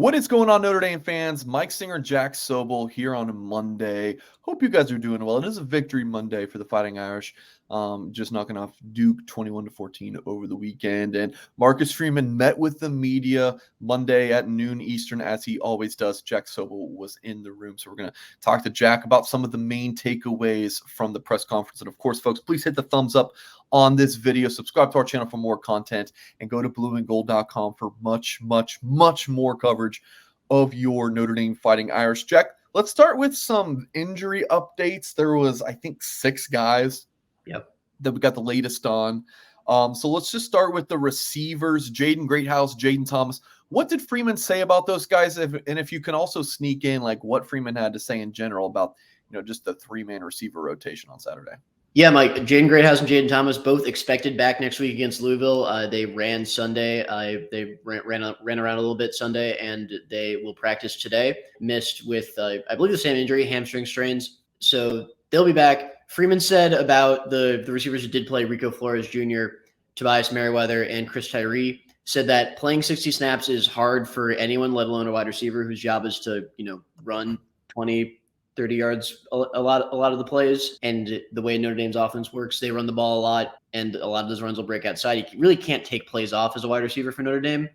What is going on, Notre Dame fans? Mike Singer and Jack Sobel here on a Monday. Hope you guys are doing well. It is a victory Monday for the Fighting Irish. Just knocking off Duke 21-14 over the weekend. And Marcus Freeman met with the media Monday at noon Eastern, as he always does. Jack Sobel was in the room. So we're going to talk to Jack about some of the main takeaways from the press conference. And of course, folks, please hit the thumbs up on this video. Subscribe to our channel for more content and go to blueandgold.com for much more coverage of your Notre Dame Fighting Irish. Jack, let's start with some injury updates. There was, I think, 6 guys that we got the latest on. So let's just start with the receivers, Jaden Greathouse, Jaden Thomas. What did Freeman say about those guys? And if you can also sneak in like what Freeman had to say in general about, just the 3-man receiver rotation on Saturday. Yeah, Mike, Jaden Greathouse and Jaden Thomas both expected back next week against Louisville. They ran Sunday. They ran around a little bit Sunday, and they will practice today. Missed with, I believe, the same injury, hamstring strains. So they'll be back. Freeman said about the receivers who did play, Rico Flores Jr., Tobias Merriweather, and Chris Tyree, said that playing 60 snaps is hard for anyone, let alone a wide receiver whose job is to, run 20, 30 yards a lot of the plays. And the way Notre Dame's offense works, they run the ball a lot, and a lot of those runs will break outside. You really can't take plays off as a wide receiver for Notre Dame.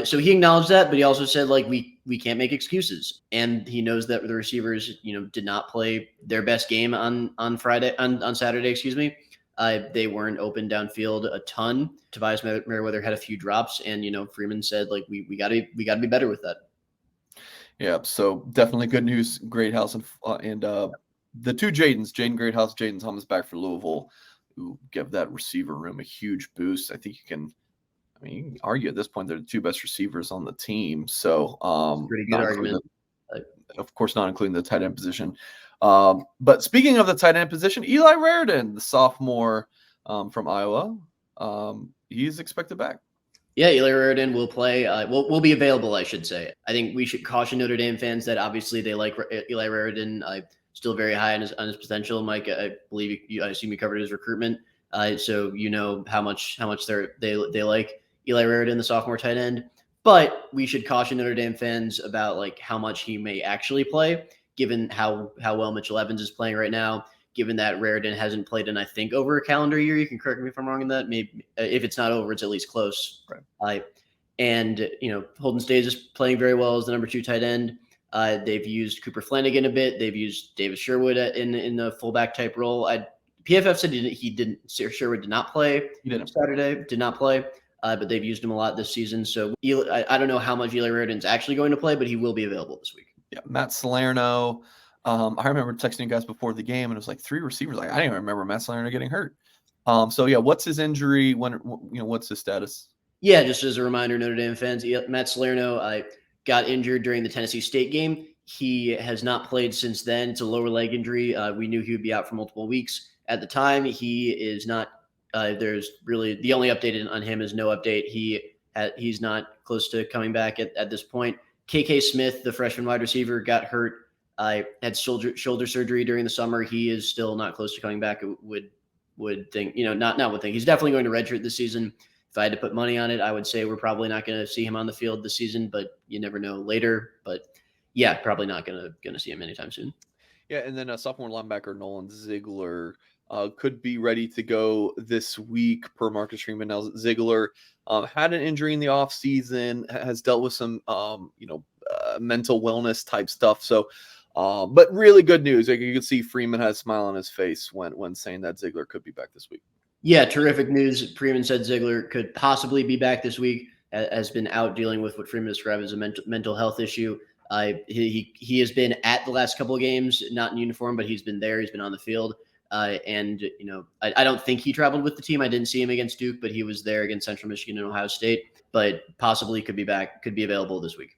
So he acknowledged that, but he also said, we can't make excuses. And he knows that the receivers, did not play their best game on Saturday, excuse me. They weren't open downfield a ton. Tobias Merriweather had a few drops, and, Freeman said, we gotta be better with that. Yeah, so definitely good news. Greathouse and the two Jadens, Jaden Greathouse, Jaden Thomas back for Louisville, who give that receiver room a huge boost. I think you can argue at this point they're the 2 best receivers on the team. So pretty good argument. Of course, not including the tight end position. But speaking of the tight end position, Eli Raridan, the sophomore from Iowa, he's expected back. Yeah, Eli Raridan will play. Will be available, I should say. I think we should caution Notre Dame fans that obviously they like Eli Raridan. Still very high on his potential. Mike, I believe I assume you covered his recruitment, so you know how much they like Eli Raridan, the sophomore tight end. But we should caution Notre Dame fans about how much he may actually play, given how well Mitchell Evans is playing right now. Given that Raridan hasn't played in, I think, over a calendar year. You can correct me if I'm wrong in that. Maybe if it's not over, it's at least close. Right. And Holden Staes is playing very well as the number 2 tight end. They've used Cooper Flanagan a bit. They've used David Sherwood in the fullback type role. PFF said Sherwood did not play. He didn't. Saturday, did not play. But they've used him a lot this season. So I don't know how much Eli Raridan's actually going to play, but he will be available this week. Yeah, Matt Salerno. I remember texting you guys before the game, and it was like 3 receivers. I didn't even remember Matt Salerno getting hurt. So yeah, what's his injury? What's his status? Yeah, just as a reminder, Notre Dame fans, Matt Salerno got injured during the Tennessee State game. He has not played since then. It's a lower leg injury. We knew he would be out for multiple weeks. At the time, he is not. There's really the only update on him is no update. He's not close to coming back at this point. KK Smith, the freshman wide receiver, got hurt. Had shoulder surgery during the summer. He is still not close to coming back. Would think, not would think. He's definitely going to redshirt this season. If I had to put money on it, I would say we're probably not going to see him on the field this season, but you never know later. But yeah, probably not going to see him anytime soon. Yeah, and then sophomore linebacker Nolan Ziggler could be ready to go this week per Marcus Freeman. Now Ziggler had an injury in the offseason, has dealt with some mental wellness type stuff. So but really good news. You can see Freeman has a smile on his face when saying that Ziggler could be back this week. Yeah, terrific news. Freeman said Ziggler could possibly be back this week. Has been out dealing with what Freeman described as a mental health issue. He has been at the last couple of games, not in uniform, but he's been there. He's been on the field. And I don't think he traveled with the team. I didn't see him against Duke, but he was there against Central Michigan and Ohio State. But possibly could be available this week.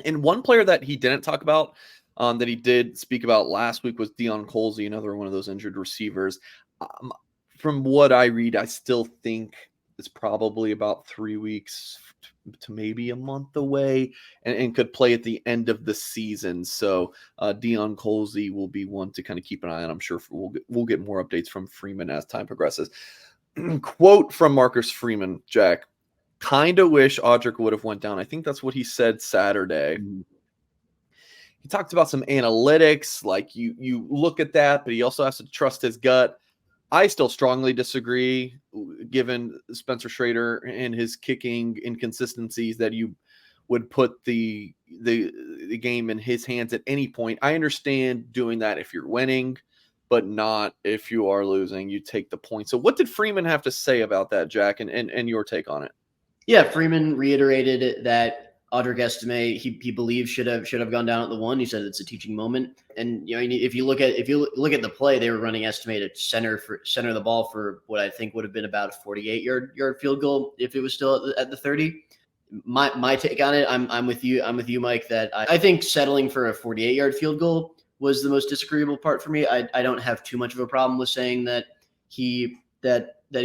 And one player that he didn't talk about, that he did speak about last week, was Deion Colsey, another one of those injured receivers. From what I read, I still think it's probably about 3 weeks to maybe a month away, and could play at the end of the season. So Deion Colsey will be one to kind of keep an eye on. I'm sure we'll get more updates from Freeman as time progresses. Quote from Marcus Freeman, Jack: kind of wish Audric would have went down. I think that's what he said Saturday. Mhm. He talked about some analytics, like you look at that, but he also has to trust his gut. I still strongly disagree, given Spencer Schrader and his kicking inconsistencies, that you would put the game in his hands at any point. I understand doing that if you're winning, but not if you are losing. You take the point. So what did Freeman have to say about that, Jack, and your take on it? Yeah, Freeman reiterated that Audric Estime he believes should have gone down at the 1. He said it's a teaching moment, and if you look at the play, they were running Estime to center the ball for what I think would have been about a 48-yard field goal if it was still at the 30. My take on it, I'm with you, Mike. That I think settling for a 48-yard field goal was the most disagreeable part for me. I don't have too much of a problem with saying that he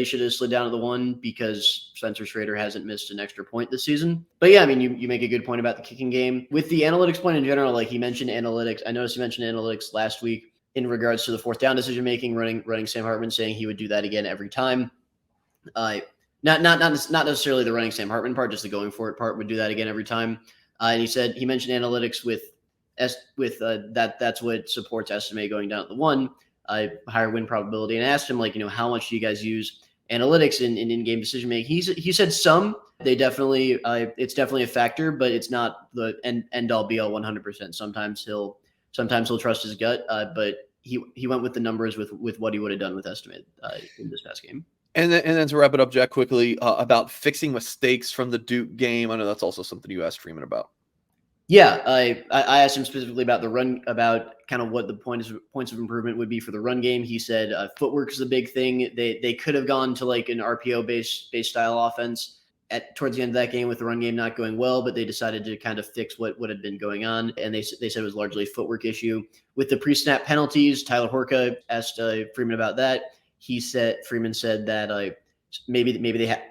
should have slid down to the 1 because Spencer Schrader hasn't missed an extra point this season. But yeah, I mean, you make a good point about the kicking game. With the analytics point in general, like he mentioned analytics. I noticed he mentioned analytics last week in regards to the fourth down decision making, running Sam Hartman, saying he would do that again every time. Not necessarily the running Sam Hartman part, just the going for it part would do that again every time. And he mentioned analytics with that's what supports Estime going down at the 1. Higher win probability, and asked him, like, how much do you guys use analytics in in-game decision making? He said some. They definitely it's definitely a factor, but it's not the end all be all 100%. Sometimes he'll trust his gut, but he went with the numbers with what he would have done with Estime in this past game. And then to wrap it up, Jack, quickly about fixing mistakes from the Duke game. I know that's also something you asked Freeman about. Yeah, I asked him specifically about the run, about kind of what the points of improvement would be for the run game. He said footwork is a big thing. They could have gone to like an RPO based style offense towards the end of that game with the run game not going well, but they decided to kind of fix what had been going on, and they said it was largely a footwork issue. With the pre-snap penalties, Tyler Horka asked Freeman about that. Freeman said that maybe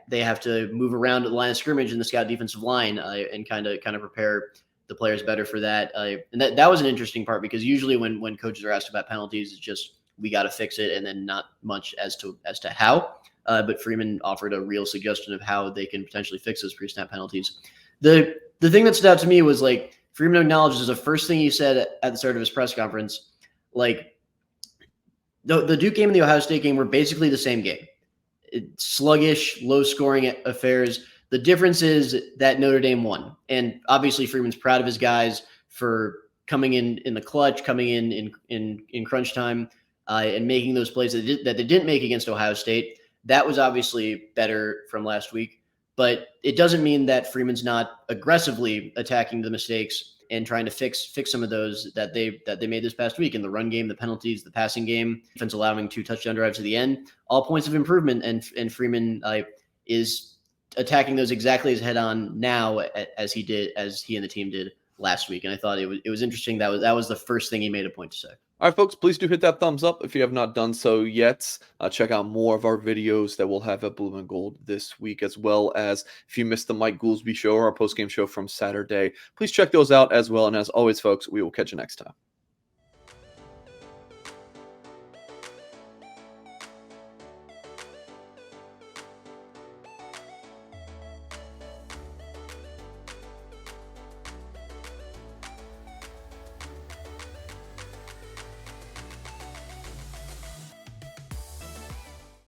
they have to move around at the line of scrimmage in the scout defensive line and kind of prepare the players better for that. And that was an interesting part, because usually when coaches are asked about penalties, it's just, we got to fix it, and then not much as to how. But Freeman offered a real suggestion of how they can potentially fix those pre-snap penalties. The thing that stood out to me was, like, Freeman acknowledges the first thing he said at the start of his press conference, like, the Duke game and the Ohio State game were basically the same game. Sluggish, low-scoring affairs. The difference is that Notre Dame won. And obviously Freeman's proud of his guys for coming in the clutch, coming in crunch time, and making those plays that they didn't make against Ohio State. That was obviously better from last week. But it doesn't mean that Freeman's not aggressively attacking the mistakes and trying to fix some of those that they made this past week in the run game, the penalties, the passing game, defense allowing 2 touchdown drives at the end, all points of improvement. And Freeman is attacking those exactly as head on now as he and the team did last week. And I thought it was interesting. That was the first thing he made a point to say. All right, folks, please do hit that thumbs up if you have not done so yet. Check out more of our videos that we'll have at Blue and Gold this week, as well as if you missed the Mike Goolsby show or our post-game show from Saturday, please check those out as well. And as always, folks, we will catch you next time.